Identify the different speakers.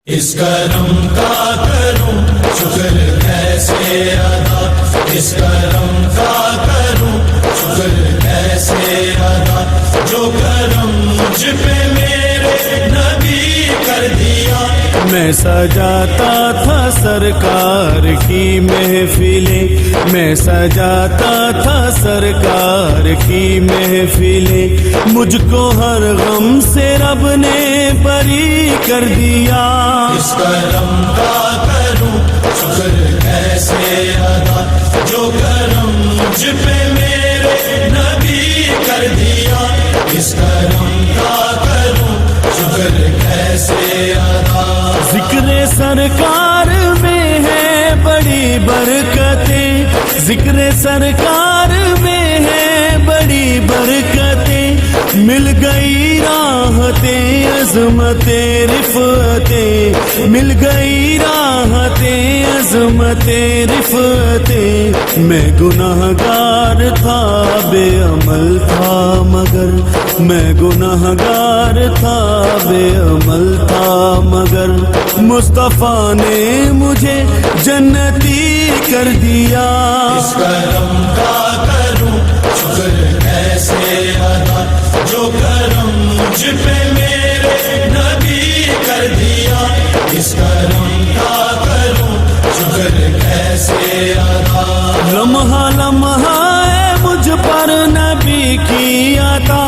Speaker 1: اس کرم کا کروں شکر کیسے ادا، اس کرم کا کروں شکر کیسے ادا، جو کرم مجھ پہ میرے نبی کر دیا۔ میں سجاتا تھا سرکار کی محفلیں، میں سجاتا تھا سرکار کی محفلیں، مجھ کو ہر غم سے رب نے بری کر دیا۔ اس کرم کا کروں شکر کیسے ادا، جو کرم مجھ پہ میرے نبی کر دیا۔ اس کرم کا کروں شکر کیسے ادا۔ ذکر سرکار میں ہے بڑی برکتیں، ذکر سرکار میں ہے بڑی برکتیں، مل گئی راحتیں عظمتیں رفعتیں، مل گئی راحتیں عظمتیں رفعتیں۔ میں گناہگار تھا بے عمل تھا مگر، میں گناہگار تھا بے عمل تھا مگر، مصطفیٰ نے مجھے جنتی کر دیا۔ اس کرم کا کروں شکر کیسے ادا، جو کرم مجھ پہ میرے نبی کر دیا۔ اس کرم کا کروں شکر کیسے ادا۔ لمحہ لمحہ ہے مجھ پر نبی کی عطا،